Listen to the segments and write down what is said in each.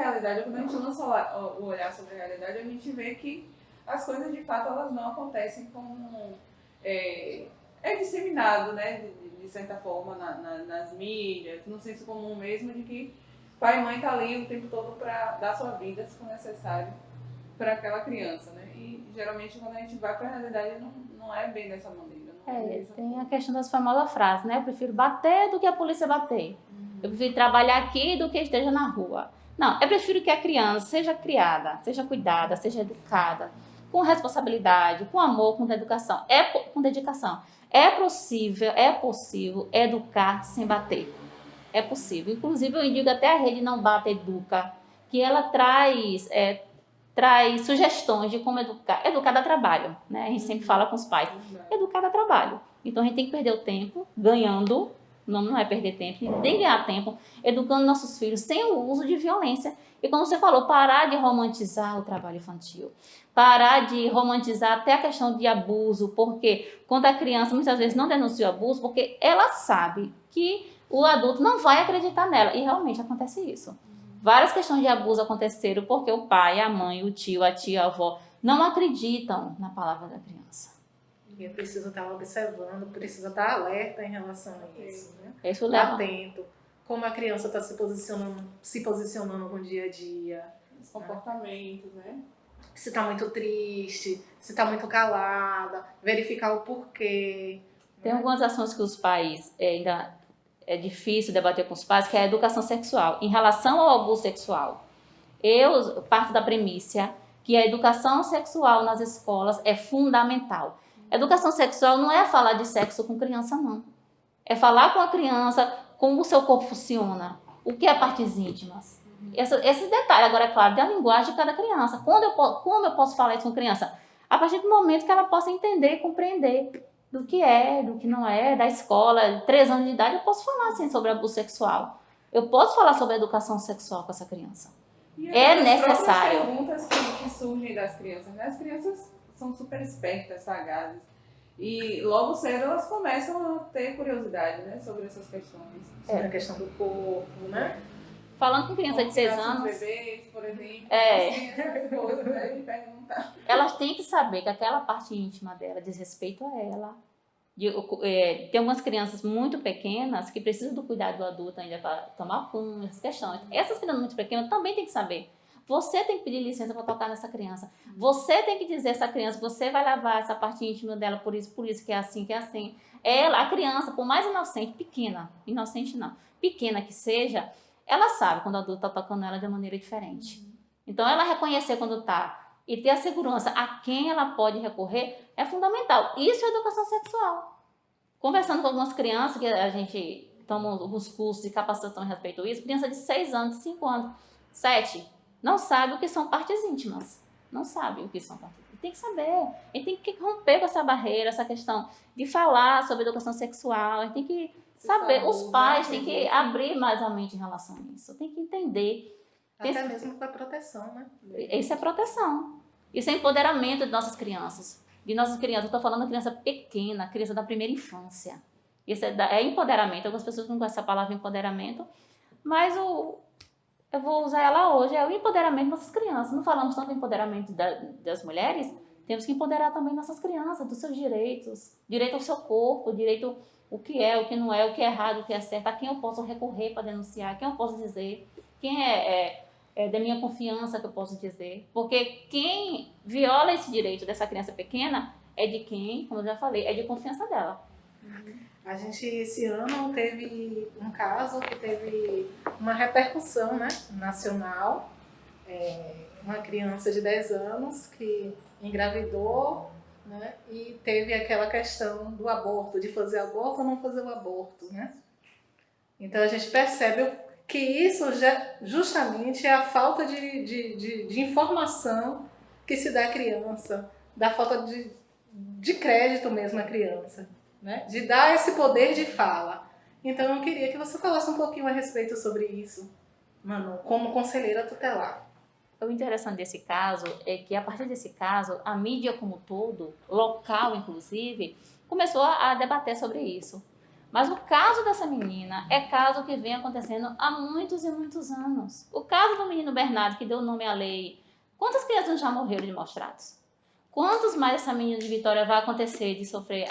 realidade, quando a gente lança o olhar sobre a realidade, a gente vê que as coisas de fato elas não acontecem como é disseminado, né, de certa forma nas mídias, no senso comum mesmo, de que pai e mãe tá ali o tempo todo para dar sua vida, se for necessário, para aquela criança, né? E geralmente quando a gente vai para a realidade não é bem dessa maneira. Tem a questão das famosas frases, né? Eu prefiro bater do que a polícia bater. Eu prefiro trabalhar aqui do que esteja na rua. Não, eu prefiro que a criança seja criada, seja cuidada, seja educada, com responsabilidade, com amor, com educação, com dedicação. É possível educar sem bater. É possível. Inclusive, eu indico até a rede Não Bata Educa, que ela traz sugestões de como educar. Educar dá trabalho, né? A gente sempre fala com os pais. Educar dá trabalho. Então, a gente tem que perder o tempo ganhando, não é perder tempo, a gente tem que ganhar tempo, educando nossos filhos sem o uso de violência. E como você falou, parar de romantizar o trabalho infantil. Parar de romantizar até a questão de abuso, porque quando a criança muitas vezes não denuncia o abuso, porque ela sabe que o adulto não vai acreditar nela. E realmente acontece isso. Várias questões de abuso aconteceram porque o pai, a mãe, o tio, a tia, a avó não acreditam na palavra da criança. E é preciso estar observando, precisa estar alerta em relação a isso, né? Isso leva... Atento. Como a criança está se posicionando no dia a dia. Os comportamentos, né? Se está muito triste, se está muito calada, verificar o porquê. Tem algumas ações que os pais ainda... é difícil debater com os pais, que é a educação sexual. Em relação ao abuso sexual, eu parto da premissa que a educação sexual nas escolas é fundamental. Educação sexual não é falar de sexo com criança, não. É falar com a criança como o seu corpo funciona, o que é partes íntimas. Esse detalhe, agora, é claro, da linguagem de cada criança. Como eu posso falar isso com a criança? A partir do momento que ela possa entender e compreender do que é, do que não é, da escola, 3 anos de idade, eu posso falar assim sobre abuso sexual. Eu posso falar sobre educação sexual com essa criança. E é necessário. As perguntas que surgem das crianças, né? As crianças são super espertas, sagazes. E logo cedo elas começam a ter curiosidade, né, sobre essas questões. Sobre a questão do corpo, né? Falando com criança de 6 anos... bebês, por exemplo. Assim, essas coisas, né, de perguntar. Elas têm que saber que aquela parte íntima dela diz respeito a ela. Tem algumas crianças muito pequenas que precisam do cuidado do adulto ainda para tomar conta, essas questões. Essas crianças muito pequenas também têm que saber. Você tem que pedir licença para tocar nessa criança. Você tem que dizer a essa criança que você vai lavar essa parte íntima dela por isso, que é assim, que é assim. A criança, por mais inocente, pequena que seja, ela sabe quando o adulto está tocando ela de maneira diferente. Então, ela reconhecer quando está e ter a segurança a quem ela pode recorrer é fundamental. Isso é educação sexual. Conversando com algumas crianças, que a gente toma os cursos de capacitação a respeito disso, criança de 6 anos, 5 anos, 7, não sabe o que são partes íntimas. Não sabe o que são partes íntimas. Tem que saber. Ele tem que romper com essa barreira, essa questão de falar sobre educação sexual. A gente tem que saber. Os pais têm que abrir mais a mente em relação a isso. Tem que entender. Até mesmo para proteção, né? Isso é proteção. Isso é empoderamento de nossas crianças. Eu estou falando de criança pequena, criança da primeira infância. Isso é empoderamento. Algumas pessoas não conhecem a palavra empoderamento, mas eu vou usar ela hoje. É o empoderamento das nossas crianças. Não falamos tanto do empoderamento das mulheres, temos que empoderar também nossas crianças, dos seus direitos. Direito ao seu corpo, direito o que é, o que não é, o que é errado, o que é certo, a quem eu posso recorrer para denunciar, a quem eu posso dizer, quem é da minha confiança que eu posso dizer. Porque quem viola esse direito dessa criança pequena é de quem, como eu já falei, é de confiança dela. A gente, esse ano, teve um caso que teve uma repercussão, né, nacional. Uma criança de 10 anos que engravidou, né, e teve aquela questão do aborto, de fazer aborto ou não fazer o aborto, né? Então a gente percebe que isso já justamente é a falta de informação que se dá à criança, da falta de crédito mesmo à criança, né? De dar esse poder de fala. Então eu queria que você falasse um pouquinho a respeito sobre isso, Manu, como conselheira tutelar. O interessante desse caso é que, a partir desse caso, a mídia como um todo, local inclusive, começou a debater sobre isso. Mas o caso dessa menina é caso que vem acontecendo há muitos e muitos anos. O caso do menino Bernardo, que deu nome à lei, quantas crianças já morreram de maus tratos? Quantos mais essa menina de Vitória vai acontecer de sofrer,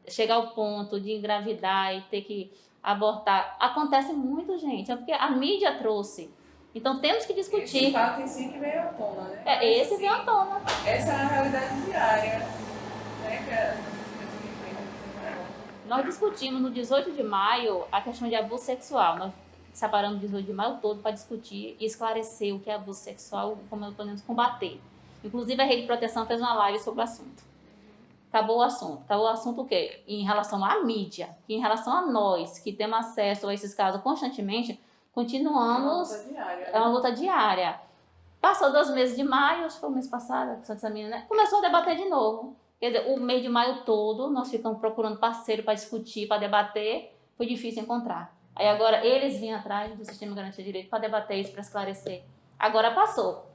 chegar ao ponto de engravidar e ter que abortar? Acontece muito, gente. É porque a mídia trouxe. Então temos que discutir. Esse fato em si que veio à tona, né? Esse veio à tona. Essa é a realidade diária, né? Que as pessoas enfrentam. Nós discutimos no 18 de maio a questão de abuso sexual. Nós separamos o 18 de maio todo para discutir e esclarecer o que é abuso sexual e como podemos combater. Inclusive a Rede de Proteção fez uma live sobre o assunto. Acabou o assunto. Acabou o assunto o quê? Em relação à mídia, que em relação a nós, que temos acesso a esses casos constantemente, continuamos... É uma luta diária. Passou 2 meses de maio, acho que foi o mês passado, essa menina, né? Começou a debater de novo. Quer dizer, o mês de maio todo, nós ficamos procurando parceiro para discutir, para debater. Foi difícil encontrar. Aí agora eles vinham atrás do Sistema de Garantia de Direito para debater isso, para esclarecer. Agora passou.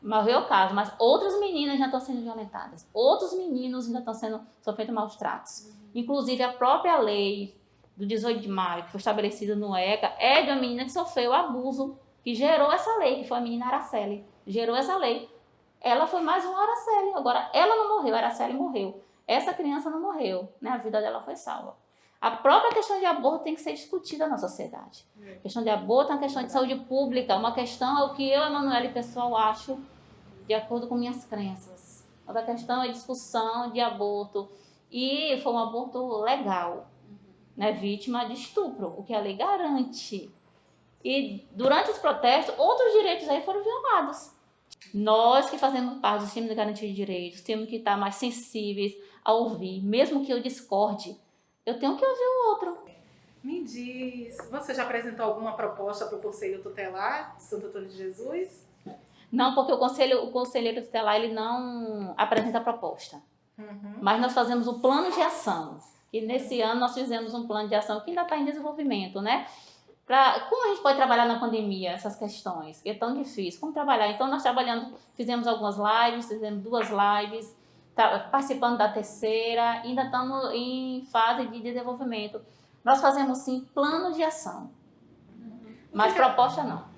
Morreu o caso, mas outras meninas já estão sendo violentadas. Outros meninos ainda estão sofrendo maus tratos. Inclusive, a própria lei do 18 de maio, que foi estabelecida no ECA, é de uma menina que sofreu abuso, que gerou essa lei, que foi a menina Araceli. Gerou essa lei. Ela foi mais uma Araceli. Agora, ela não morreu, a Araceli morreu. Essa criança não morreu, né? A vida dela foi salva. A própria questão de aborto tem que ser discutida na sociedade. A questão de aborto é uma questão de saúde pública, uma questão é o que eu, Emanuele, pessoal, acho, de acordo com minhas crenças. Outra questão é discussão de aborto. E foi um aborto legal, né? Vítima de estupro, o que a lei garante. E durante os protestos, outros direitos aí foram violados. Nós que fazemos parte do sistema de garantia de direitos, temos que estar mais sensíveis a ouvir, mesmo que eu discorde, eu tenho que ouvir o outro. Me diz, você já apresentou alguma proposta para o Conselho Tutelar de Santo Antônio de Jesus? Não, porque o conselheiro tutelar ele não apresenta proposta. Mas nós fazemos o plano de ação. E nesse ano nós fizemos um plano de ação que ainda está em desenvolvimento, né? Como a gente pode trabalhar na pandemia essas questões? É tão difícil. Como trabalhar? Então nós fizemos algumas lives, fizemos 2 lives, participando da 3ª, ainda estamos em fase de desenvolvimento. Nós fazemos sim plano de ação, mas proposta não.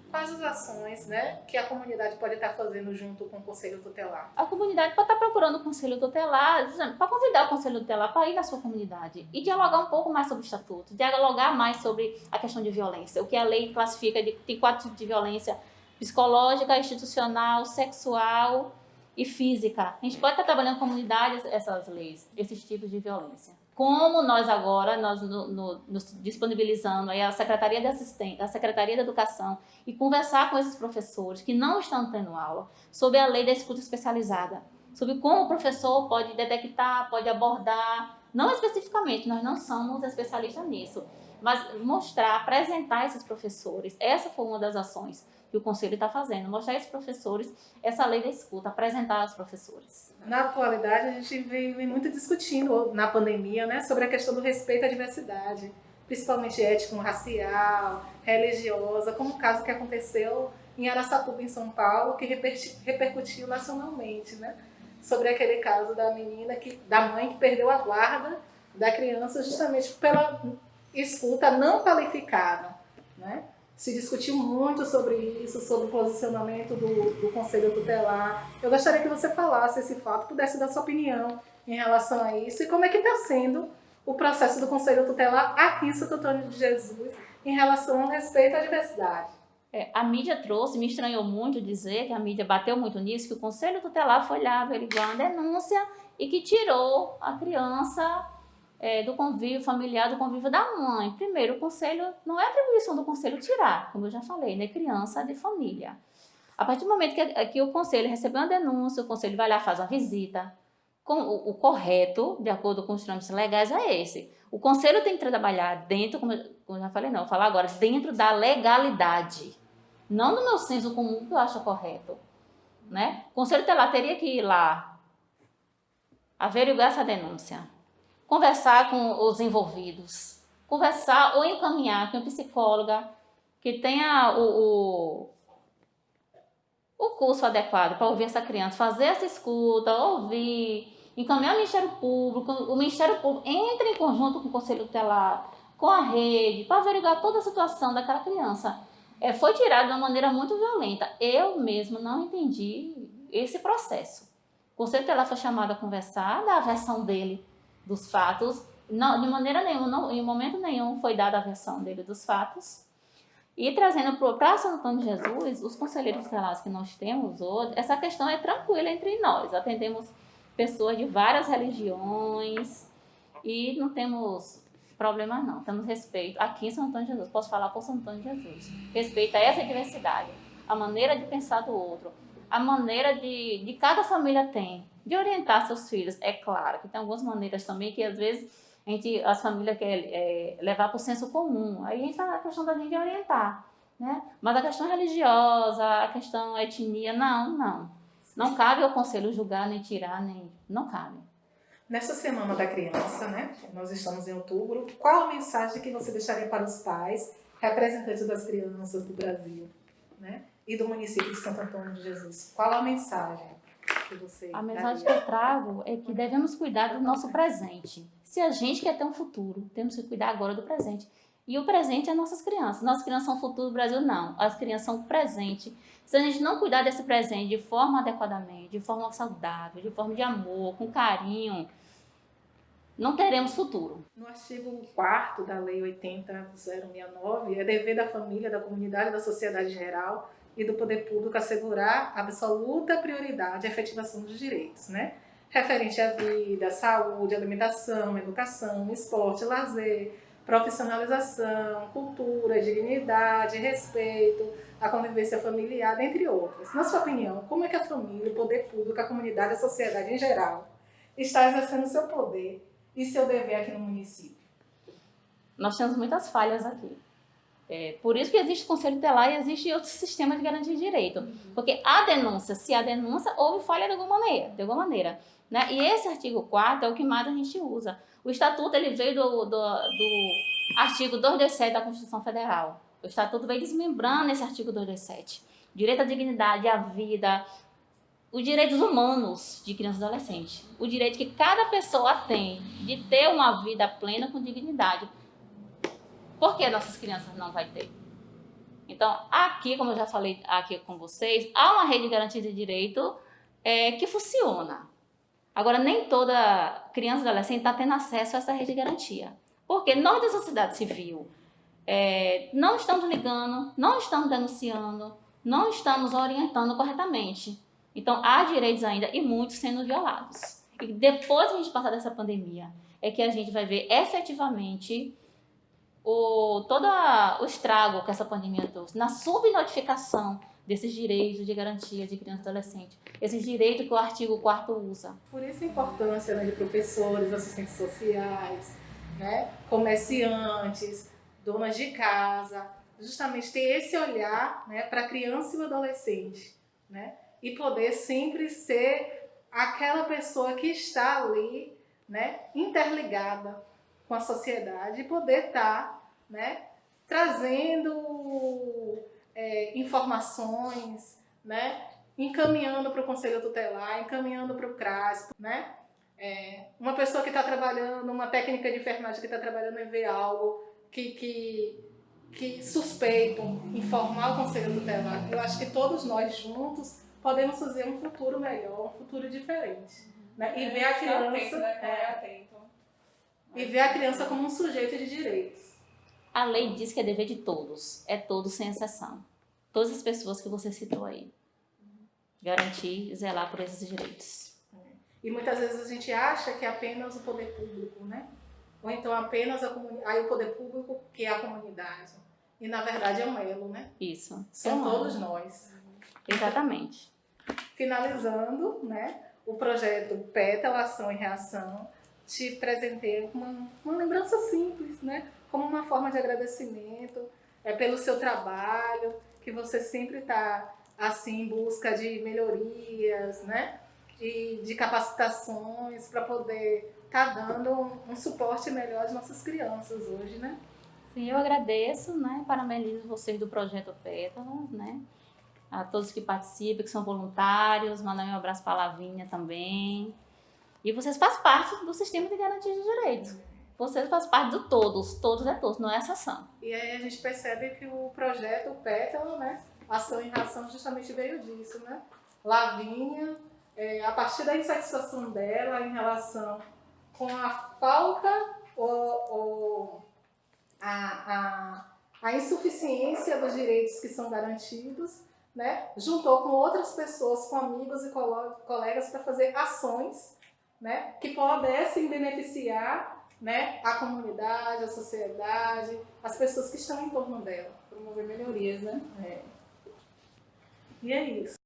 Quais as ações, né, que a comunidade pode estar fazendo junto com o Conselho Tutelar? A comunidade pode estar procurando o Conselho Tutelar, para convidar o Conselho Tutelar para ir na sua comunidade e dialogar um pouco mais sobre o estatuto, dialogar mais sobre a questão de violência, o que a lei classifica tem 4 tipos de violência: psicológica, institucional, sexual e física. A gente pode estar trabalhando em comunidades essas leis, esses tipos de violência. Como nós agora, nos disponibilizando aí a Secretaria de Assistência, a Secretaria de Educação e conversar com esses professores que não estão tendo aula sobre a lei da escuta especializada, sobre como o professor pode detectar, pode abordar, não especificamente, nós não somos especialistas nisso, mas mostrar, apresentar esses professores. Essa foi uma das ações que o Conselho está fazendo, mostrar a esses professores essa lei da escuta, apresentar aos professores. Na atualidade, a gente vem muito discutindo na pandemia, né, sobre a questão do respeito à diversidade, principalmente étnico-racial, religiosa, como o caso que aconteceu em Araçatuba, em São Paulo, que repercutiu nacionalmente, né, sobre aquele caso da menina, da mãe que perdeu a guarda da criança justamente pela escuta não qualificada, né? Se discutiu muito sobre isso, sobre o posicionamento do Conselho Tutelar. Eu gostaria que você falasse esse fato, pudesse dar sua opinião em relação a isso e como é que está sendo o processo do Conselho Tutelar aqui em Santo Antônio de Jesus em relação ao respeito à diversidade. A mídia trouxe, me estranhou muito dizer que a mídia bateu muito nisso, que o Conselho Tutelar foi lá averiguar uma denúncia e que tirou a criança do convívio familiar, do convívio da mãe. Primeiro, o conselho, não é atribuição do conselho tirar, como eu já falei, né? Criança de família. A partir do momento que o conselho recebeu uma denúncia, o conselho vai lá, faz uma visita. O correto, de acordo com os trâmites legais, é esse. O conselho tem que trabalhar dentro, como eu já falei, não, vou falar agora, dentro da legalidade. Não no meu senso comum, que eu acho correto. Né? O conselho tutelar teria que ir lá, averiguar essa denúncia, conversar com os envolvidos, conversar ou encaminhar com uma psicóloga que tenha o curso adequado para ouvir essa criança, fazer essa escuta, ouvir, encaminhar ao Ministério Público, o Ministério Público entra em conjunto com o Conselho Tutelar, com a rede, para averiguar toda a situação daquela criança. Foi tirado de uma maneira muito violenta. Eu mesmo não entendi esse processo. O Conselho Tutelar foi chamado a conversar, dar a versão dele dos fatos. Não, de maneira nenhuma, não, em momento nenhum foi dada a versão dele dos fatos. E trazendo para Santo Antônio de Jesus, os conselheiros tutelares que nós temos hoje, essa questão é tranquila entre nós. Atendemos pessoas de várias religiões e não temos problema não. Temos respeito aqui em Santo Antônio de Jesus. Posso falar por Santo Antônio de Jesus. Respeito a essa diversidade, a maneira de pensar do outro, a maneira de cada família tem de orientar seus filhos. É claro que tem algumas maneiras também que às vezes as famílias querem levar para o senso comum. Aí entra a questão da gente orientar, né? Mas a questão religiosa, a questão etnia, não. Não cabe ao conselho julgar, nem tirar, não cabe. Nessa Semana da Criança, né? Nós estamos em outubro. Qual a mensagem que você deixaria para os pais, representantes das crianças do Brasil, né? E do município de Santo Antônio de Jesus? Qual a mensagem que você A mensagem que eu trago é que devemos cuidar do nosso presente. Se a gente quer ter um futuro, temos que cuidar agora do presente. E o presente é nossas crianças. Nossas crianças são o futuro do Brasil? Não. As crianças são o presente. Se a gente não cuidar desse presente de forma adequadamente, de forma saudável, de forma de amor, com carinho, não teremos futuro. No artigo 4º da Lei 80.069, é dever da família, da comunidade, da sociedade geral e do poder público assegurar absoluta prioridade à efetivação dos direitos, né? Referente à vida, saúde, alimentação, educação, esporte, lazer, profissionalização, cultura, dignidade, respeito, a convivência familiar, entre outras. Na sua opinião, como é que a família, o poder público, a comunidade, a sociedade em geral está exercendo seu poder e seu dever aqui no município? Nós temos muitas falhas aqui. Por isso que existe o Conselho Tutelar e existe outro sistema de garantia de direito. Porque a denúncia, se há denúncia, houve falha de alguma maneira. Né? E esse artigo 4º é o que mais a gente usa. O Estatuto ele veio do artigo 227 da Constituição Federal. O Estatuto veio desmembrando esse artigo 227. Direito à dignidade, à vida, os direitos humanos de criança e adolescente. O direito que cada pessoa tem de ter uma vida plena com dignidade. Por que nossas crianças não vão ter? Então, aqui, como eu já falei aqui com vocês, há uma rede de garantia de direito que funciona. Agora, nem toda criança e adolescente está tendo acesso a essa rede de garantia. Porque nós da sociedade civil não estamos ligando, não estamos denunciando, não estamos orientando corretamente. Então, há direitos ainda e muitos sendo violados. E depois que a gente passar dessa pandemia, é que a gente vai ver efetivamente todo o estrago que essa pandemia trouxe na subnotificação desses direitos de garantia de criança e adolescente. Esses direitos que o artigo 4º usa. Por isso a importância, né, de professores, assistentes sociais, né, comerciantes, donas de casa, justamente ter esse olhar, né, para a criança e o adolescente, né, e poder sempre ser aquela pessoa que está ali, né, interligada com a sociedade e poder estar, né, trazendo informações, né, encaminhando para o Conselho Tutelar, encaminhando para o CRAS, né? Uma pessoa que está trabalhando, uma técnica de enfermagem que está trabalhando em ver algo que suspeitam, informar o Conselho Tutelar. Eu acho que todos nós juntos podemos fazer um futuro melhor, um futuro diferente, né? E ver a criança, e ver a criança como um sujeito de direitos. A lei diz que é dever de todos, é todos sem exceção. Todas as pessoas que você citou aí. Garantir e zelar por esses direitos. E muitas vezes a gente acha que é apenas o poder público, né? Ou então apenas aí o poder público que é a comunidade. E na verdade é um elo, né? Isso. São todos nós. Exatamente. Finalizando, né, o projeto Pétala, Ação e Reação, te presentei uma lembrança simples, né? Como uma forma de agradecimento pelo seu trabalho, que você sempre está assim, em busca de melhorias, né? E de capacitações para poder estar dando um suporte melhor às nossas crianças hoje, né? Sim, eu agradeço, né? Parabenizo vocês do Projeto Pétala, né? A todos que participam, que são voluntários, mandar um abraço para a Lavínia também. E vocês fazem parte do sistema de garantia de direitos. Vocês fazem parte de todos é todos, não é exceção. E aí a gente percebe que o projeto, o Pétala, né, Ação em Ração, justamente veio disso, né? Lavínia, a partir da insatisfação dela em relação com a falta ou a insuficiência dos direitos que são garantidos, né? Juntou com outras pessoas, com amigos e colegas para fazer ações, né, que pudessem beneficiar, né, a comunidade, a sociedade, as pessoas que estão em torno dela. Promover melhorias, né? E é isso.